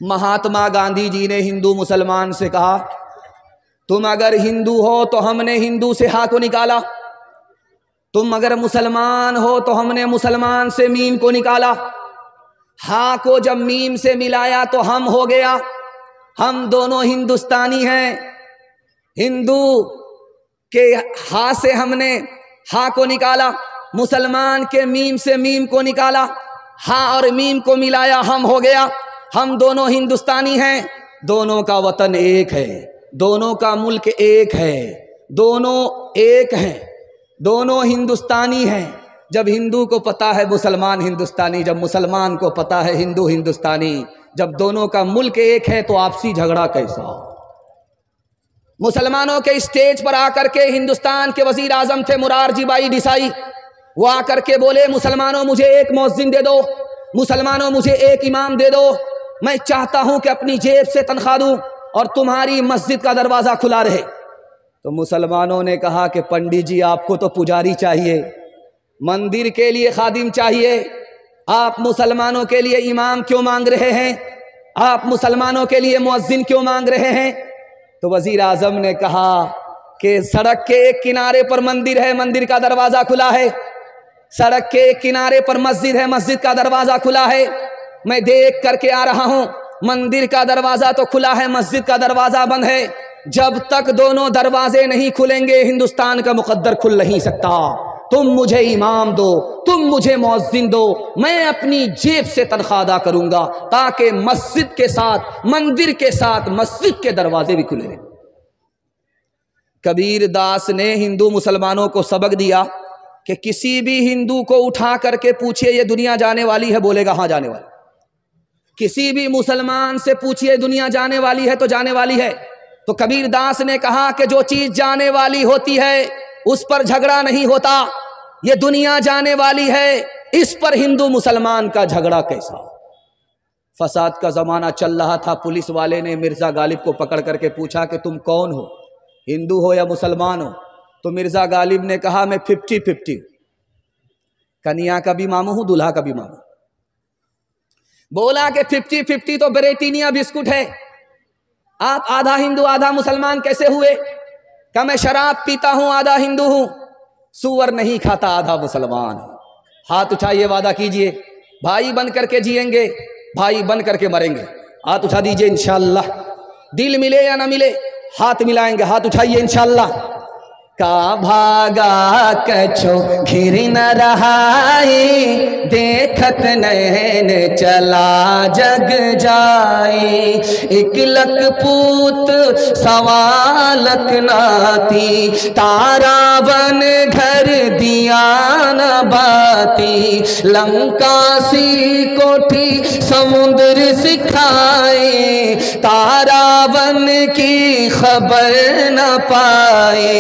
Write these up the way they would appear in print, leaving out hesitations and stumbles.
महात्मा गांधी जी ने हिंदू मुसलमान से कहा, तुम अगर हिंदू हो तो हमने हिंदू से हा को निकाला, तुम अगर मुसलमान हो तो हमने मुसलमान से मीम को निकाला। हा को जब मीम से मिलाया तो हम हो गया, हम दोनों हिंदुस्तानी हैं। हिंदू के हा से हमने हा को निकाला, मुसलमान के मीम से मीम को निकाला, हा और मीम को मिलाया, हम हो गया, हम दोनों हिंदुस्तानी हैं। दोनों का वतन एक है, दोनों का मुल्क एक है, दोनों एक हैं, दोनों हिंदुस्तानी हैं। जब हिंदू को पता है मुसलमान हिंदुस्तानी, जब मुसलमान को पता है हिंदू हिंदुस्तानी, जब दोनों का मुल्क एक है तो आपसी झगड़ा कैसा? मुसलमानों के स्टेज पर आकर के हिंदुस्तान के वजीर आजम थे मुरारजी भाई देसाई, वो आकर के बोले, मुसलमानों मुझे एक मौज़िन दे दो, मुसलमानों मुझे एक इमाम दे दो, मैं चाहता हूं कि अपनी जेब से तनख्वाह दूं और तुम्हारी मस्जिद का दरवाज़ा खुला रहे। तो मुसलमानों ने कहा कि पंडित जी आपको तो पुजारी चाहिए, मंदिर के लिए खादिम चाहिए, आप मुसलमानों के लिए इमाम क्यों मांग रहे हैं, आप मुसलमानों के लिए मुअज्जिन क्यों मांग रहे हैं? तो वजीर आजम ने कहा कि सड़क के एक किनारे पर मंदिर है, मंदिर का दरवाज़ा खुला है, सड़क के एक किनारे पर मस्जिद है, मस्जिद का दरवाज़ा खुला है, मैं देख करके आ रहा हूँ, मंदिर का दरवाज़ा तो खुला है, मस्जिद का दरवाज़ा बंद है। जब तक दोनों दरवाजे नहीं खुलेंगे हिंदुस्तान का मुकद्दर खुल नहीं सकता। तुम मुझे इमाम दो, तुम मुझे मुअज्जिन दो, मैं अपनी जेब से तनख्वाह अदा करूंगा ताकि मस्जिद के साथ, मंदिर के साथ मस्जिद के दरवाजे भी खुले रहें। कबीर दास ने हिंदू मुसलमानों को सबक दिया कि किसी भी हिंदू को उठा करके पूछिए ये दुनिया जाने वाली है, बोलेगा हाँ जाने वाली। किसी भी मुसलमान से पूछिए दुनिया जाने वाली है तो जाने वाली है। तो कबीर दास ने कहा कि जो चीज जाने वाली होती है उस पर झगड़ा नहीं होता, ये दुनिया जाने वाली है, इस पर हिंदू मुसलमान का झगड़ा कैसा? फसाद का जमाना चल रहा था, पुलिस वाले ने मिर्जा गालिब को पकड़ करके पूछा कि तुम कौन हो, हिंदू हो या मुसलमान हो? तो मिर्जा गालिब ने कहा मैं 50-50, कन्या का भी मामू हूं, दूल्हा का भी मामू। बोला कि 50-50 तो ब्रेटिनिया बिस्कुट है, आप आधा हिंदू आधा मुसलमान कैसे हुए? क्या मैं शराब पीता हूं आधा हिंदू हूं, सूअर नहीं खाता आधा मुसलमान। हाथ उठाइए, वादा कीजिए, भाई बन करके जिएंगे, भाई बन करके मरेंगे। हाथ उठा दीजिए, इंशाअल्लाह। दिल मिले या ना मिले हाथ मिलाएंगे, हाथ उठाइए इंशाअल्लाह। का भागा कछो घिर न रहाई, देखत नैन चला जग जाए। एक लक पूत सवालक नाती, तारा बन घर दिया न बाती। लंका सी कोठी समुद्र सिखाए, तारा बन की खबर न पाए।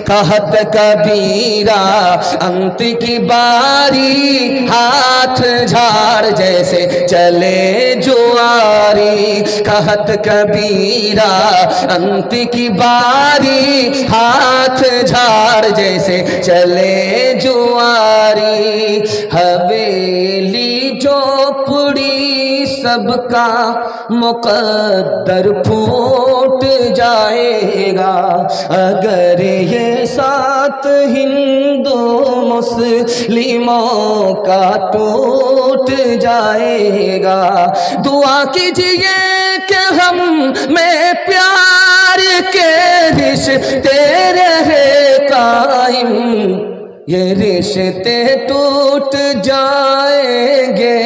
कहत कबीरा अंत की बारी, हाथ झाड़ जैसे चले जुआरी। कहत कबीरा अंत की बारी, हाथ झाड़ जैसे चले जुआरी। हवेली झोपड़ी सबका मुकद्दर फूट जाएगा, अगर ये साथ हिंदू मुस्लिमों का टूट जाएगा। दुआ कीजिए कि हम में प्यार के रिश्ते रहे कायम, ये रिश्ते टूट जाएंगे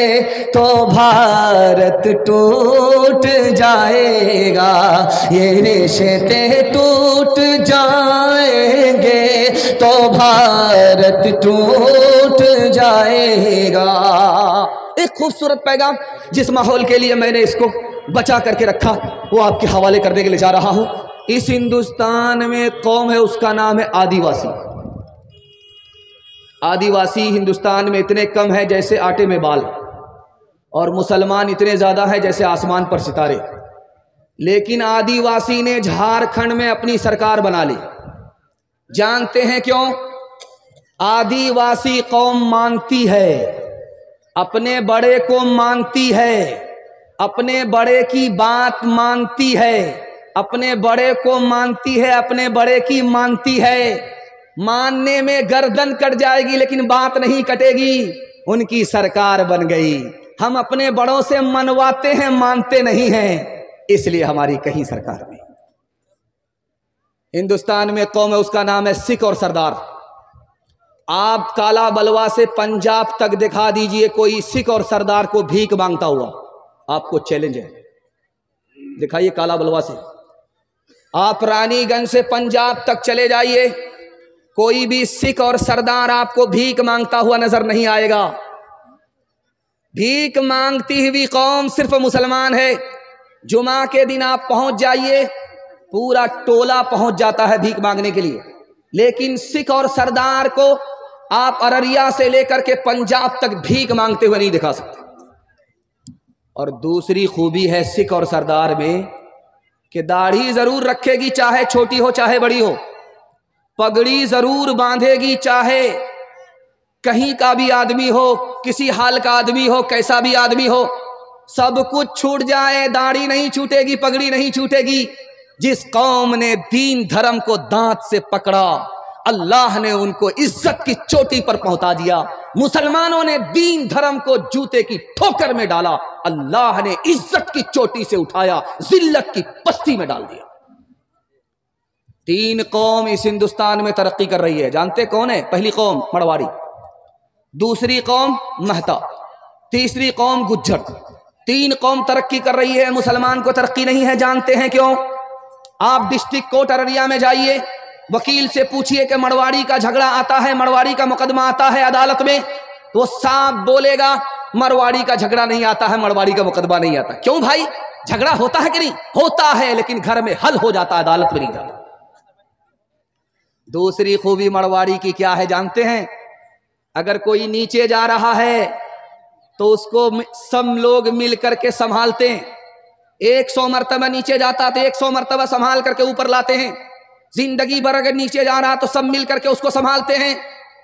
तो भारत टूट जाएगा। ये रिश्ते टूट जाएंगे तो भारत टूट जाएगा। एक खूबसूरत पैगाम जिस माहौल के लिए मैंने इसको बचा करके रखा वो आपके हवाले करने के लिए जा रहा हूं। इस हिंदुस्तान में कौम है, उसका नाम है आदिवासी। आदिवासी हिंदुस्तान में इतने कम है जैसे आटे में बाल, और मुसलमान इतने ज़्यादा है जैसे आसमान पर सितारे। लेकिन आदिवासी ने झारखंड में अपनी सरकार बना ली। जानते हैं क्यों? आदिवासी कौम मानती है, अपने बड़े को मानती है, अपने बड़े की बात मानती है, अपने बड़े को मानती है, अपने बड़े की मानती है। मानने में गर्दन कट जाएगी लेकिन बात नहीं कटेगी। उनकी सरकार बन गई। हम अपने बड़ों से मनवाते हैं, मानते नहीं हैं, इसलिए हमारी कहीं सरकार नहीं। हिंदुस्तान में कौम है, उसका नाम है सिख और सरदार। आप काला बलवा से पंजाब तक दिखा दीजिए कोई सिख और सरदार को भीख मांगता हुआ, आपको चैलेंज है, दिखाइए काला बलवा से। आप रानीगंज से पंजाब तक चले जाइए, कोई भी सिख और सरदार आपको भीख मांगता हुआ नजर नहीं आएगा। भीख मांगती हुई कौम सिर्फ मुसलमान है। जुमा के दिन आप पहुंच जाइए, पूरा टोला पहुंच जाता है भीख मांगने के लिए, लेकिन सिख और सरदार को आप अररिया से लेकर के पंजाब तक भीख मांगते हुए नहीं दिखा सकते। और दूसरी खूबी है सिख और सरदार में कि दाढ़ी जरूर रखेगी, चाहे छोटी हो चाहे बड़ी हो, पगड़ी जरूर बांधेगी, चाहे कहीं का भी आदमी हो, किसी हाल का आदमी हो, कैसा भी आदमी हो, सब कुछ छूट जाए, दाढ़ी नहीं छूटेगी, पगड़ी नहीं छूटेगी। जिस कौम ने दीन धर्म को दांत से पकड़ा, अल्लाह ने उनको इज्जत की चोटी पर पहुंचा दिया। मुसलमानों ने दीन धर्म को जूते की ठोकर में डाला, अल्लाह ने इज्जत की चोटी से उठाया, जिल्लत की पस्ती में डाल दिया। 3 कौम इस हिंदुस्तान में तरक्की कर रही है, जानते कौन है? पहली कौम मरवाड़ी, दूसरी कौम महता, तीसरी कौम गुज्जर। 3 कौम तरक्की कर रही है, मुसलमान को तरक्की नहीं है। जानते हैं क्यों? आप डिस्ट्रिक्ट कोर्ट अररिया में जाइए, वकील से पूछिए कि मरवाड़ी का झगड़ा आता है, मरवाड़ी का मुकदमा आता है अदालत में, तो वो साफ बोलेगा मरवाड़ी का झगड़ा नहीं आता है, मरवाड़ी का मुकदमा नहीं आता। क्यों भाई? झगड़ा होता है कि नहीं? होता है, लेकिन घर में हल हो जाता है, अदालत में नहीं जाता। दूसरी खूबी मरवाड़ी की क्या है जानते हैं? अगर कोई नीचे जा रहा है तो उसको सब लोग मिलकर के संभालते हैं। 100 मरतबा नीचे जाता तो 100 मरतबा संभाल करके ऊपर लाते हैं। जिंदगी भर अगर नीचे जा रहा तो सब मिल करके उसको संभालते हैं।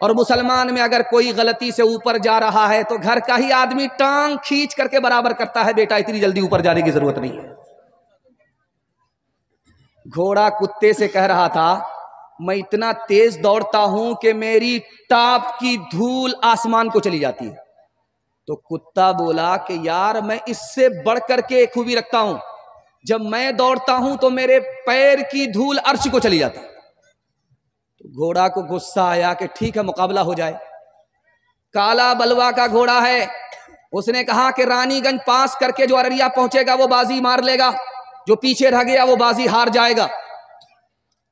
और मुसलमान में अगर कोई गलती से ऊपर जा रहा है तो घर का ही आदमी टांग खींच करके बराबर करता है, बेटा इतनी जल्दी ऊपर जाने की जरूरत नहीं है। घोड़ा कुत्ते से कह रहा था, मैं इतना तेज दौड़ता हूं कि मेरी टाप की धूल आसमान को चली जाती है। तो कुत्ता बोला कि यार मैं इससे बढ़कर के एक खूबी रखता हूं, जब मैं दौड़ता हूं तो मेरे पैर की धूल अर्श को चली जाती है। तो घोड़ा को गुस्सा आया कि ठीक है, मुकाबला हो जाए। काला बलवा का घोड़ा है, उसने कहा कि रानीगंज पास करके जो अररिया पहुंचेगा वो बाजी मार लेगा, जो पीछे रह गया वो बाजी हार जाएगा।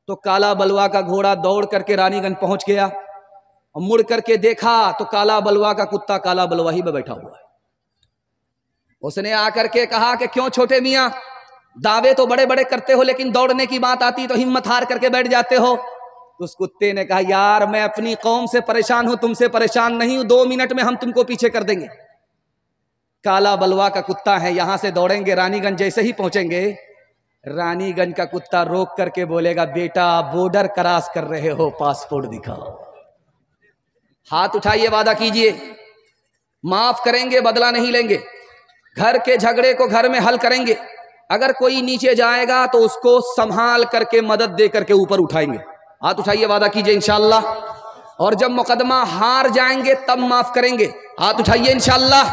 तो काला बलवा का घोड़ा दौड़ करके रानीगंज पहुंच गया और मुड़ करके देखा तो काला बलवा का कुत्ता काला बलवा ही में बैठा हुआ है। उसने आकर के कहा कि क्यों छोटे मियां, दावे तो बड़े बड़े करते हो लेकिन दौड़ने की बात आती तो हिम्मत हार करके बैठ जाते हो। तो उस कुत्ते ने कहा, यार मैं अपनी कौम से परेशान हूं, तुमसे परेशान नहीं हूं, 2 मिनट में हम तुमको पीछे कर देंगे। काला बलवा का कुत्ता है, यहां से दौड़ेंगे, रानीगंज जैसे ही पहुंचेंगे, रानीगंज का कुत्ता रोक करके बोलेगा, बेटा बॉर्डर क्रॉस कर रहे हो, पासपोर्ट दिखाओ। हाथ उठाइए, वादा कीजिए, माफ करेंगे, बदला नहीं लेंगे, घर के झगड़े को घर में हल करेंगे। अगर कोई नीचे जाएगा तो उसको संभाल करके मदद दे करके ऊपर उठाएंगे। हाथ उठाइए, वादा कीजिए इंशाअल्लाह। और जब मुकदमा हार जाएंगे तब माफ करेंगे। हाथ उठाइए इंशाअल्लाह।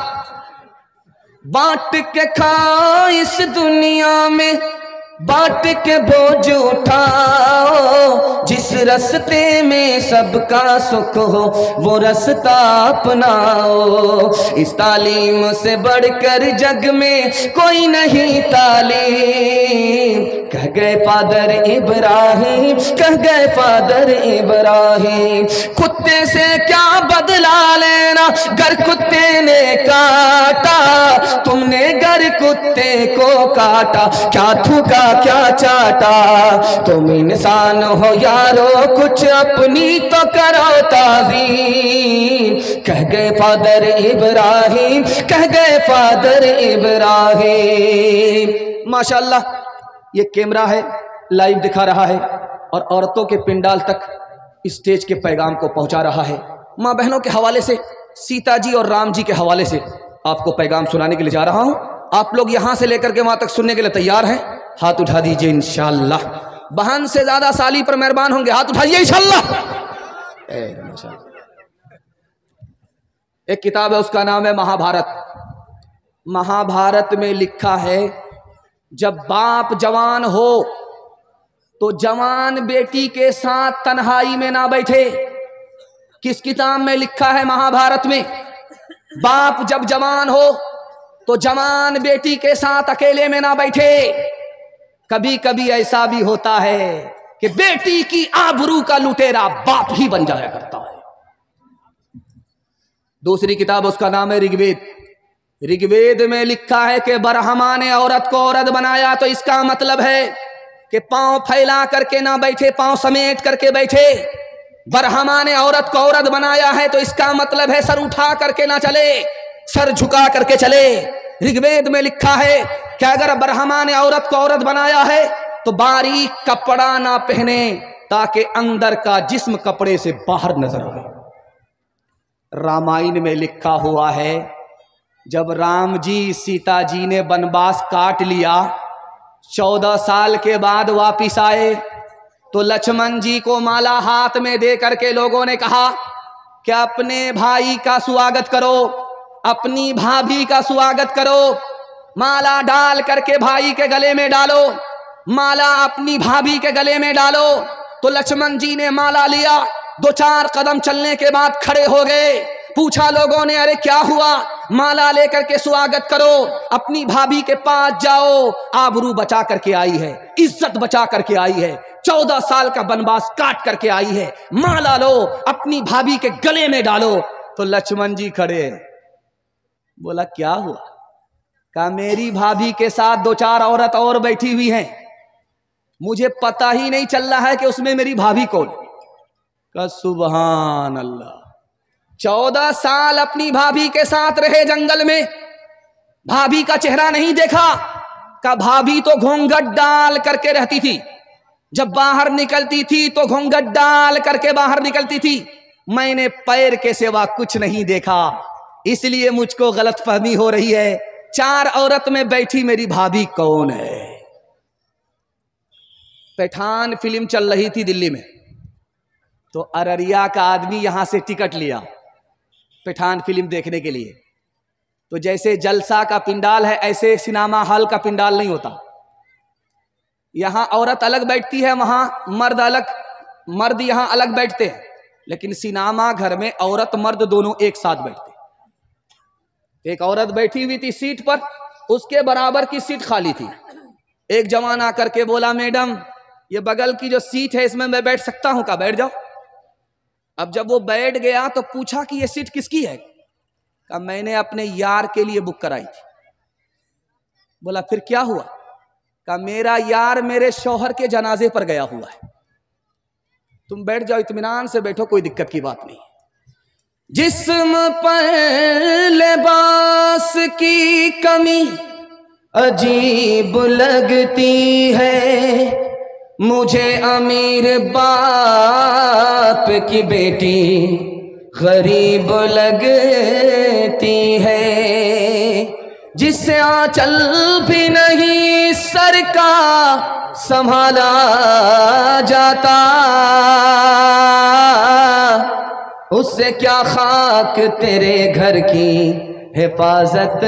बांट के खा इस दुनिया में, बांट के बोझ उठाओ, जिस रास्ते में सबका सुख हो वो रास्ता अपनाओ। इस तालीम से बढ़कर जग में कोई नहीं तालीम, कह गए फादर इब्राहिम, कह गए फादर इब्राहिम। कुत्ते से क्या बदला लेना, गर कुत्ते ने काटा, तुमने गर कुत्ते को काटा, क्या थूका क्या चाटा। तुम इंसान हो यारो, कुछ अपनी तो करो ताज़ीम, कह गए फादर इब्राहिम, कह गए फादर इब्राहिम। माशाअल्लाह, ये कैमरा है, लाइव दिखा रहा है और औरतों के पिंडाल तक स्टेज के पैगाम को पहुंचा रहा है। माँ बहनों के हवाले से, सीता जी और राम जी के हवाले से आपको पैगाम सुनाने के लिए जा रहा हूं। आप लोग यहां से लेकर के वहां तक सुनने के लिए तैयार हैं? हाथ उठा दीजिए इंशाअल्लाह। बहन से ज्यादा साली पर मेहरबान होंगे, हाथ उठाइए इंशाअल्लाह। एक किताब है, उसका नाम है महाभारत। महाभारत में लिखा है, जब बाप जवान हो तो जवान बेटी के साथ तन्हाई में ना बैठे। किस किताब में लिखा है? महाभारत में। बाप जब जवान हो तो जवान बेटी के साथ अकेले में ना बैठे। कभी कभी ऐसा भी होता है कि बेटी की आबरू का लुटेरा बाप ही बन जाया करता है। दूसरी किताब, उसका नाम है ऋग्वेद। ऋग्वेद में लिखा है कि ब्रह्मा ने औरत को औरत बनाया तो इसका मतलब है कि पांव फैला करके ना बैठे, पांव समेट करके बैठे। ब्रह्मा ने औरत को औरत बनाया है तो इसका मतलब है सर उठा करके ना चले, सर झुका करके चले। ऋग्वेद में लिखा है कि अगर ब्रह्मा ने औरत को औरत बनाया है तो बारीक कपड़ा ना पहने ताकि अंदर का जिस्म कपड़े से बाहर नजर आए। रामायण में लिखा हुआ है, जब राम जी सीता जी ने वनवास काट लिया, 14 साल के बाद वापिस आए तो लक्ष्मण जी को माला हाथ में दे करके लोगों ने कहा कि अपने भाई का स्वागत करो, अपनी भाभी का स्वागत करो, माला डाल करके भाई के गले में डालो, माला अपनी भाभी के गले में डालो। तो लक्ष्मण जी ने माला लिया, 2-4 कदम चलने के बाद खड़े हो गए। पूछा लोगों ने, अरे क्या हुआ? माला लेकर के स्वागत करो, अपनी भाभी के पास जाओ, आबरू बचा करके आई है, इज्जत बचा करके आई है, 14 साल का वनवास काट करके आई है, माला लो, अपनी भाभी के गले में डालो। तो लक्ष्मण जी खड़े, बोला क्या हुआ? कहा मेरी भाभी के साथ 2-4 औरत और बैठी हुई हैं, मुझे पता ही नहीं चल रहा है कि उसमें मेरी भाभी कौन। कहा सुभान अल्लाह, 14 साल अपनी भाभी के साथ रहे जंगल में, भाभी का चेहरा नहीं देखा। का भाभी तो घूंघट डाल करके रहती थी, जब बाहर निकलती थी तो घूंघट डाल करके बाहर निकलती थी। मैंने पैर के सिवा कुछ नहीं देखा, इसलिए मुझको गलतफहमी हो रही है, 4 औरत में बैठी मेरी भाभी कौन है। पठान फिल्म चल रही थी दिल्ली में, तो अररिया का आदमी यहां से टिकट लिया पठान फिल्म देखने के लिए। तो जैसे जलसा का पिंडाल है, ऐसे सिनेमा हॉल का पिंडाल नहीं होता। यहां औरत अलग बैठती है, वहां मर्द अलग, मर्द यहां अलग बैठते हैं। लेकिन सिनेमा घर में औरत मर्द दोनों एक साथ बैठते। एक औरत बैठी हुई थी सीट पर, उसके बराबर की सीट खाली थी। एक जवान आकर के बोला, मैडम ये बगल की जो सीट है इसमें मैं बैठ सकता हूं? का बैठ जाओ। अब जब वो बैठ गया तो पूछा कि ये सीट किसकी है? कहा मैंने अपने यार के लिए बुक कराई थी। बोला फिर क्या हुआ? कहा मेरा यार मेरे शौहर के जनाजे पर गया हुआ है। तुम बैठ जाओ, इत्मीनान से बैठो, कोई दिक्कत की बात नहीं। जिस्म पर लिबास की कमी अजीब लगती है, मुझे अमीर बाप की बेटी गरीब लगती है, जिससे आंचल भी नहीं सर का संभाला जाता, उससे क्या खाक तेरे घर की हिफाजत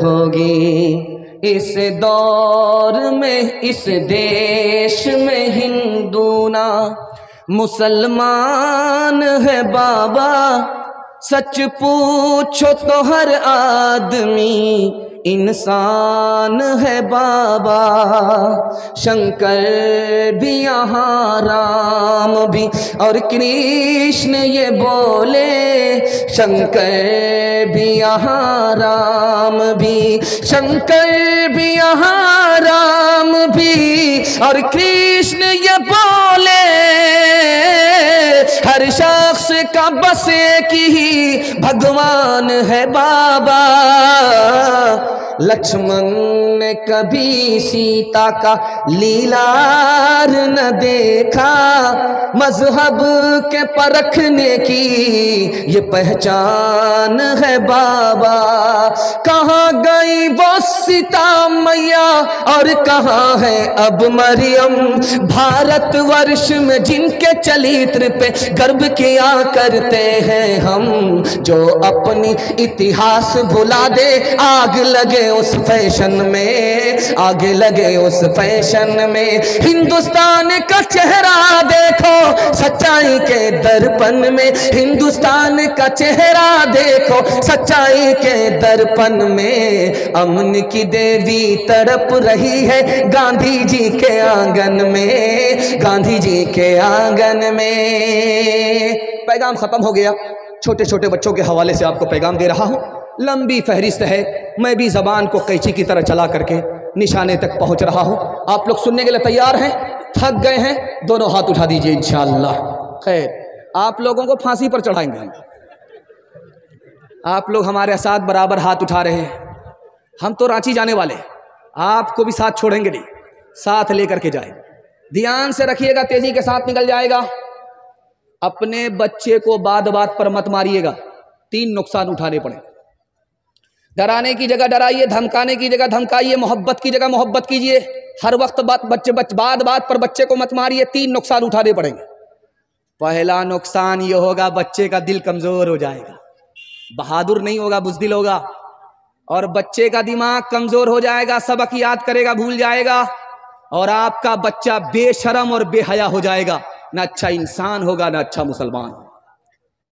होगी। इस दौर में, इस देश में हिंदू ना मुसलमान है बाबा, सच पूछो तो हर आदमी इंसान है बाबा। शंकर भी यहाँ, राम भी और कृष्ण ये बोले, शंकर भी यहाँ, राम भी, शंकर भी यहाँ, राम भी और कृष्ण ये बोले, हर शख्स का बस एक ही भगवान है बाबा। लक्ष्मण ने कभी सीता का लीलार न देखा, मजहब के परखने की ये पहचान है बाबा। कहाँ गई वो सीता मैया और कहाँ है अब मरियम, भारतवर्ष में जिनके चरित्र पे गर्व किया करते हैं हम, जो अपनी इतिहास भुला दे आग लगे उस फैशन में, आग लगे उस फैशन में। हिंदुस्तान का चेहरा देखो सच्चाई के दर्पण में, हिंदुस्तान का चेहरा देखो सच्चाई के दर्पण में। अमन की देवी तड़प रही है गांधी जी के आंगन में, गांधी जी के आंगन में। पैगाम खत्म हो गया। छोटे छोटे बच्चों के हवाले से आपको पैगाम दे रहा हूं। लंबी फहरिस्त है, मैं भी जबान को कैंची की तरह चला करके निशाने तक पहुंच रहा हूं। आप लोग सुनने के लिए तैयार हैं? थक गए हैं? दोनों हाथ उठा दीजिए इंशाअल्लाह। खैर, आप लोगों को फांसी पर चढ़ाएंगे हम। आप लोग हमारे साथ बराबर हाथ उठा रहे हैं। हम तो रांची जाने वाले, आपको भी साथ छोड़ेंगे नहीं, साथ लेकर के जाए। ध्यान से रखिएगा, तेजी के साथ निकल जाएगा। अपने बच्चे को बात बात पर मत मारिएगा, 3 नुकसान उठाने पड़े। डराने की जगह डराइए, धमकाने की जगह धमकाइए, मोहब्बत की जगह मोहब्बत कीजिए। हर वक्त बात बात पर बच्चे को मत मारिए, 3 नुकसान उठाने पड़ेंगे। पहला नुकसान ये होगा, बच्चे का दिल कमजोर हो जाएगा, बहादुर नहीं होगा, बुज़दिल होगा। और बच्चे का दिमाग कमजोर हो जाएगा, सबक याद करेगा भूल जाएगा, और आपका बच्चा बेशरम और बेहया हो जाएगा। ना अच्छा इंसान होगा, ना अच्छा मुसलमान।